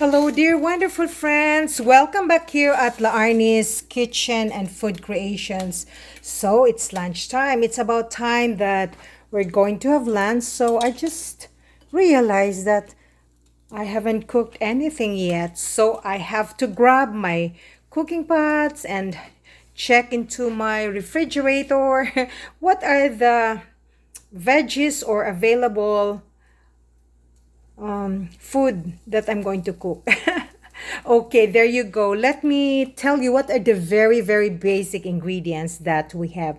Hello, dear wonderful friends. Welcome back here at La Arnie's Kitchen and Food Creations. So it's lunchtime. It's about time that we're going to have lunch. So I just realized that I haven't cooked anything yet. So I have to grab my cooking pots and check into my refrigerator. What are the veggies or available food that I'm going to cook. Okay, there you go. Let me tell you what are the very basic ingredients that we have.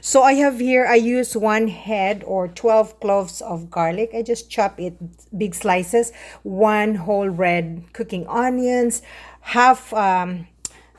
So I have here, I use one head or 12 cloves of garlic. I just chop it big slices, one whole red cooking onions, half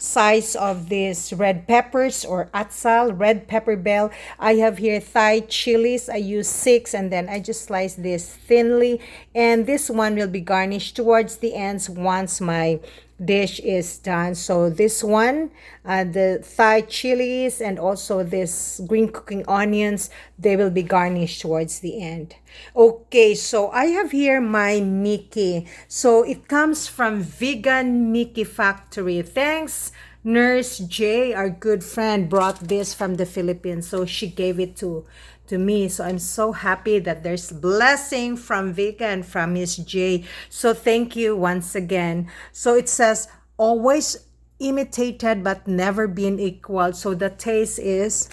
size of this red peppers or atsal, red pepper bell. I have here Thai chilies. I use 6 and then I just slice this thinly. And this one will be garnished towards the ends once my dish is done. So this one, the Thai chilies and also this green cooking onions, they will be garnished towards the end. Okay, so I have here my Miki. So it comes from Vegan Miki Factory. Thanks, Nurse J, our good friend, brought this from the Philippines. So she gave it to me. So I'm so happy that there's blessing from Vegan, from Miss J. So thank you once again. So it says, always imitated but never been equal. So the taste is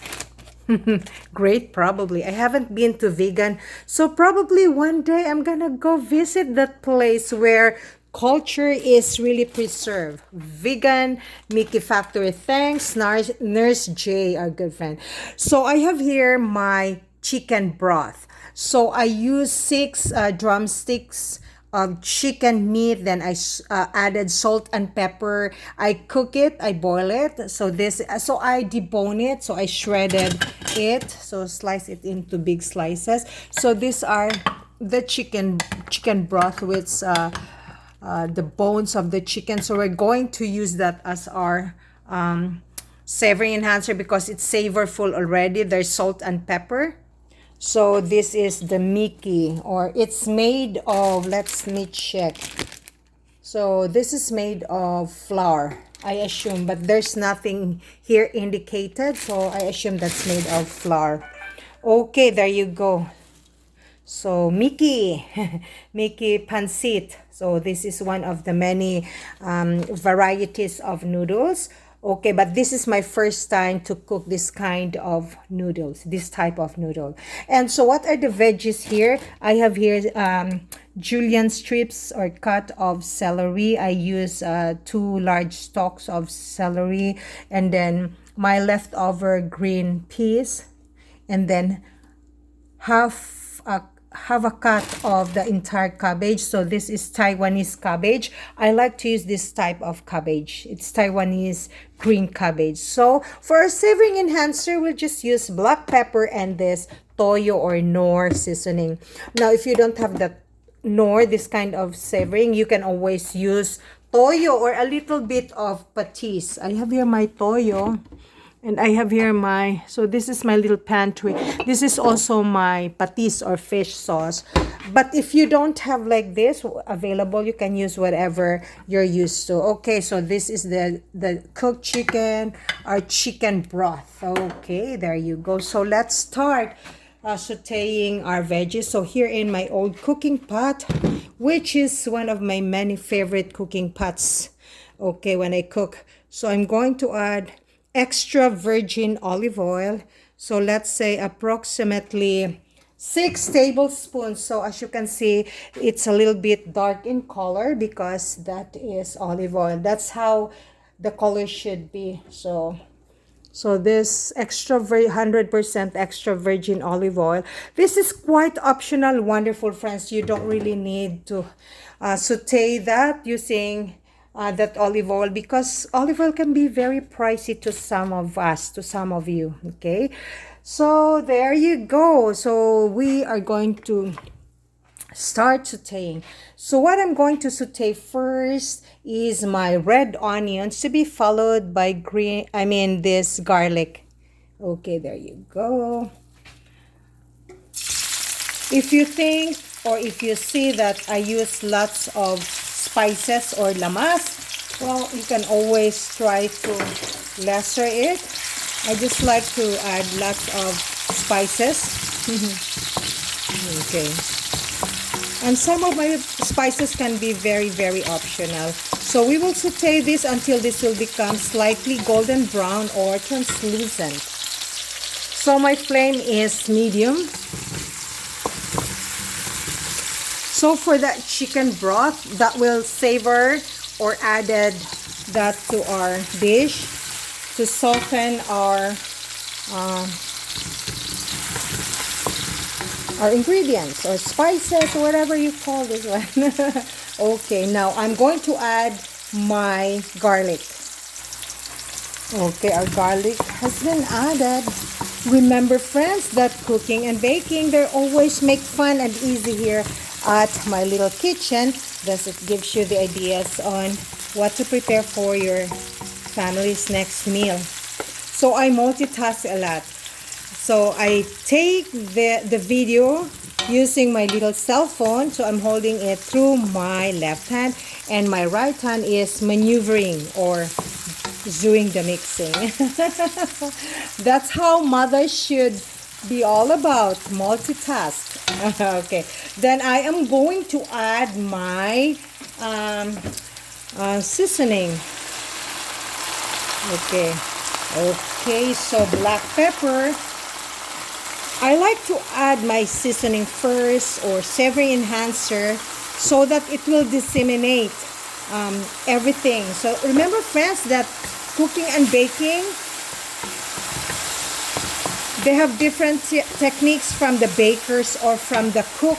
great, probably. I haven't been to Vegan. So probably one day I'm gonna go visit that place where culture is really preserved. Vegan Mickey Factory. Thanks, Nurse J, our good friend. So I have here my chicken broth. So I use 6 drumsticks of chicken meat. Then I added salt and pepper. I cook it, I boil it. So I debone it. So I shredded it. So slice it into big slices. So these are the chicken broth with the bones of the chicken. So we're going to use that as our savory enhancer because it's savorful already. There's salt and pepper. So this is the Miki, or it's made of, let me check. So this is made of flour, I assume, but there's nothing here indicated. So I assume that's made of flour. Okay, there you go. So Miki, Miki Pansit. So this is one of the many varieties of noodles. Okay, but this is my first time to cook this kind of noodles, this type of noodle. And so what are the veggies here? I have here julienne strips or cut of celery. I use 2 large stalks of celery, and then my leftover green peas, and then have a cut of the entire cabbage. So this is Taiwanese cabbage. I like to use this type of cabbage. It's Taiwanese green cabbage. So for a savoring enhancer, we'll just use black pepper and this toyo or nor seasoning. Now, if you don't have the nor, this kind of savoring, you can always use toyo or a little bit of patis. I have here my toyo. And I have here so this is my little pantry. This is also my patis or fish sauce. But if you don't have like this available, you can use whatever you're used to. Okay, so this is the cooked chicken or chicken broth. Okay, there you go. So let's start sauteing our veggies. So here in my old cooking pot, which is one of my many favorite cooking pots, okay, when I cook. So I'm going to add extra virgin olive oil. So let's say approximately 6 tablespoons. So as you can see, it's a little bit dark in color because that is olive oil. That's how the color should be. So this extra 100% extra virgin olive oil. This is quite optional, wonderful friends. You don't really need to saute that using that olive oil, because olive oil can be very pricey to some of us, to some of you. Okay, so there you go. So we are going to start sauteing. So what I'm going to saute first is my red onions, to be followed by this garlic. Okay, there you go. If you think or if you see that I use lots of spices or lamas, well, you can always try to lesser it. I just like to add lots of spices. Okay. And some of my spices can be very, very optional. So we will saute this until this will become slightly golden brown or translucent. So my flame is medium. So for that chicken broth, that will savor or added that to our dish to soften our ingredients or spices or whatever you call this one. Okay, now I'm going to add my garlic. Okay, our garlic has been added. Remember, friends, that cooking and baking, they always make fun and easy here at my little kitchen. Thus, it gives you the ideas on what to prepare for your family's next meal. So I multitask a lot. So I take the video using my little cell phone. So I'm holding it through my left hand, and my right hand is maneuvering or doing the mixing. That's how mothers should be all about, multitask. Okay, then I am going to add my seasoning. Okay, so black pepper. I like to add my seasoning first or savory enhancer so that it will disseminate everything. So remember, friends, that cooking and baking, they have different techniques from the bakers or from the cook.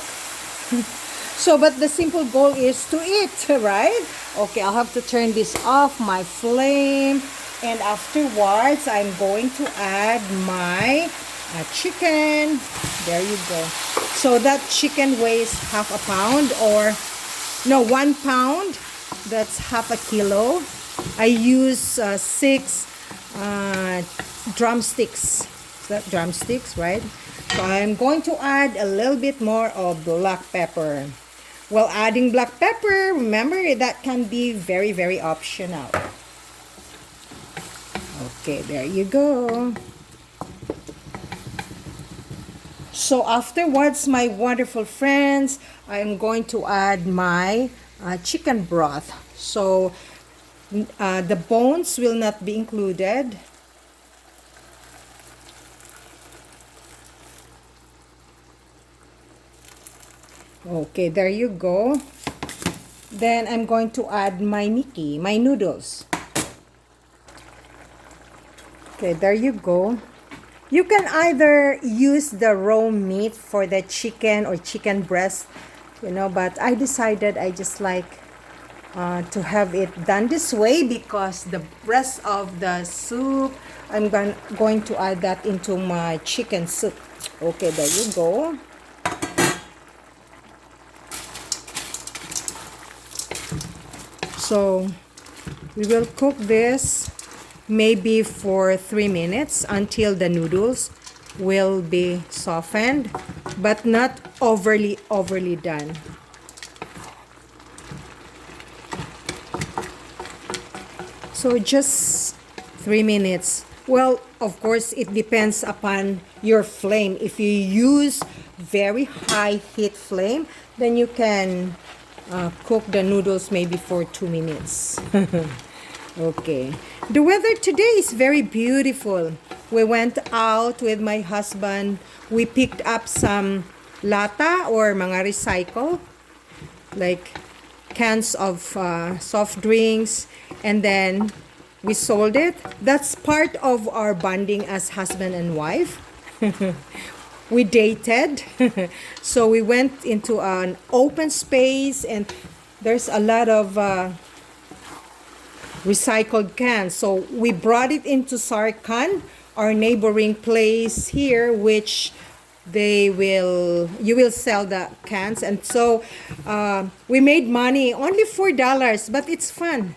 So, but the simple goal is to eat, right? Okay, I'll have to turn this off, my flame. And afterwards, I'm going to add my chicken. There you go. So that chicken weighs half a pound, or no, 1 pound. That's half a kilo. I use 6 drumsticks. Is that drumsticks, right? So I'm going to add a little bit more of black pepper. Well, adding black pepper, remember, that can be very, very optional. Okay, there you go. So afterwards, my wonderful friends, I'm going to add my chicken broth. So the bones will not be included. Okay, there you go. Then I'm going to add my Miki, my noodles. Okay, there you go. You can either use the raw meat for the chicken or chicken breast, but I decided I just like to have it done this way because the rest of the soup, I'm going to add that into my chicken soup. Okay, there you go. So we will cook this maybe for 3 minutes until the noodles will be softened, but not overly done. So just 3 minutes. Well, of course, it depends upon your flame. If you use very high heat flame, then you can cook the noodles maybe for 2 minutes. Okay. The weather today is very beautiful. We went out with my husband. We picked up some lata or mga recycle, like cans of soft drinks, and then we sold it. That's part of our bonding as husband and wife. We dated. So we went into an open space and there's a lot of recycled cans. So we brought it into Sarkan, our neighboring place here, which you will sell the cans. And so we made money, only $4, but it's fun.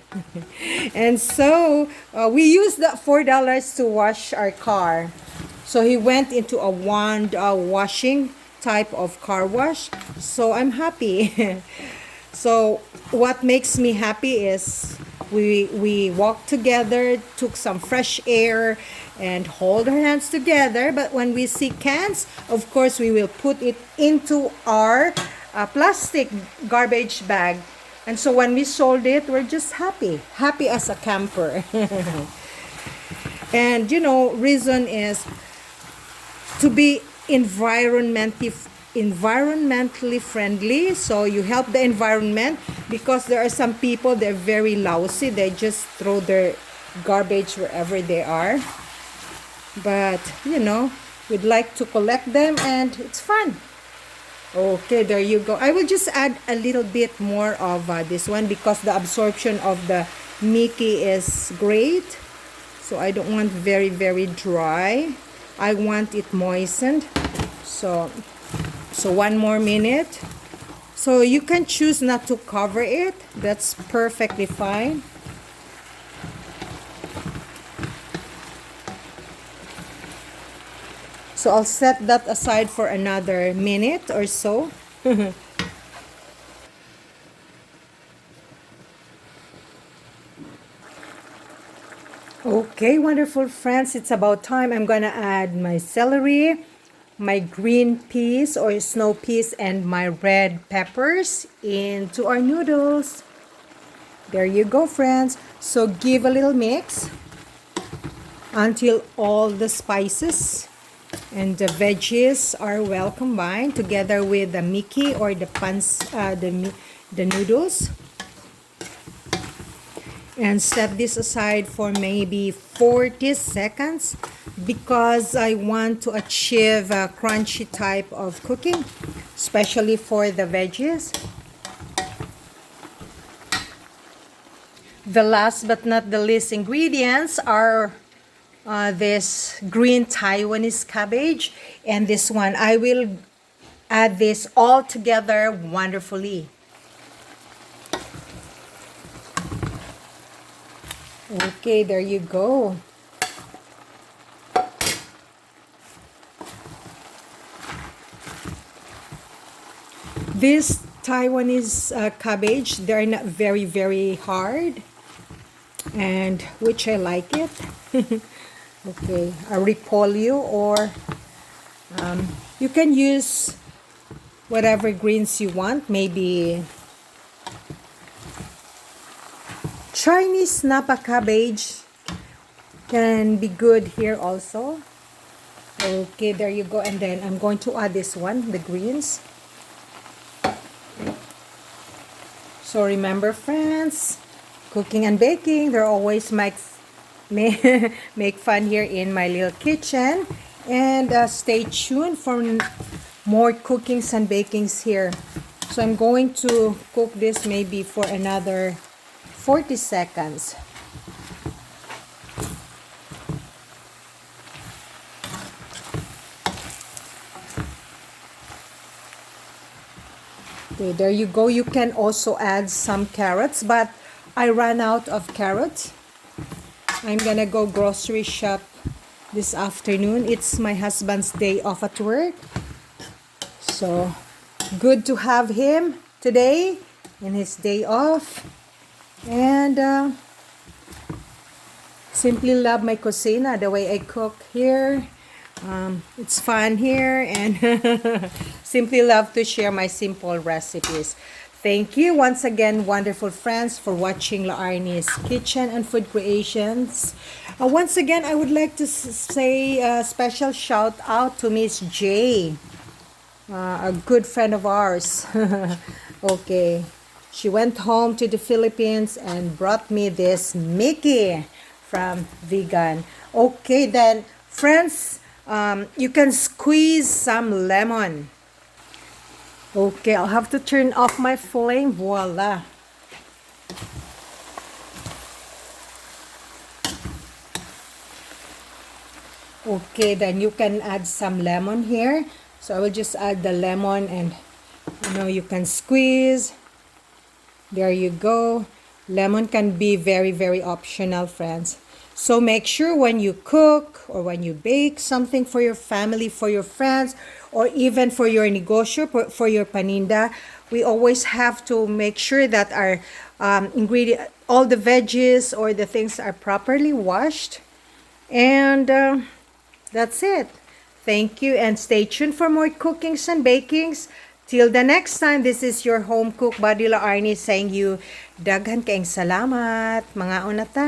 And so we used that $4 to wash our car. So he went into a wand washing type of car wash. So I'm happy. So what makes me happy is we walked together, took some fresh air, and hold our hands together. But when we see cans, of course, we will put it into our plastic garbage bag. And so when we sold it, we're just happy as a camper. And reason is to be environmentally friendly, so you help the environment, because there are some people, they're very lousy, they just throw their garbage wherever they are. But we'd like to collect them, and it's fun. Okay, there you go. I will just add a little bit more of this one, because the absorption of the Miki is great. So I don't want very, very dry. I want it moistened. So 1 more minute. So you can choose not to cover it. That's perfectly fine. So I'll set that aside for another minute or so. Okay, wonderful friends, it's about time. I'm gonna add my celery, my green peas or snow peas, and my red peppers into our noodles. There you go, friends. So give a little mix until all the spices and the veggies are well combined together with the Miki or the noodles. And set this aside for maybe 40 seconds, because I want to achieve a crunchy type of cooking, especially for the veggies. The last but not the least ingredients are this green Taiwanese cabbage and this one. I will add this all together wonderfully. Okay, there you go. This Taiwanese cabbage, they're not very, very hard, and which I like it. Okay, a repolyo, or you can use whatever greens you want, maybe Chinese Napa cabbage can be good here also. Okay, there you go. And then I'm going to add this one, the greens. So remember, friends, cooking and baking, they're always make fun here in my little kitchen. And stay tuned for more cookings and bakings here. So I'm going to cook this maybe for another 40 seconds. Okay, there you go. You can also add some carrots, but I ran out of carrots. I'm gonna go grocery shop this afternoon. It's my husband's day off at work. So good to have him today in his day off. And simply love my cocina, the way I cook here. It's fun here, and simply love to share my simple recipes. Thank you once again, wonderful friends, for watching La Arnie's Kitchen and Food Creations. Once again, I would like to say a special shout out to Miss J, a good friend of ours. Okay. She went home to the Philippines and brought me this Miki from Vegan. Okay, then, friends, you can squeeze some lemon. Okay, I'll have to turn off my flame. Voila. Okay, then you can add some lemon here. So I will just add the lemon, and you can squeeze. There you go. Lemon can be very, very optional, friends. So make sure when you cook or when you bake something for your family, for your friends, or even for your negosyo, for your paninda, we always have to make sure that our ingredient, all the veggies or the things are properly washed. And that's it. Thank you and stay tuned for more cookings and bakings. Till the next time, this is your home cook, Badila Arnie, saying you, daghan kaing salamat, mga unata.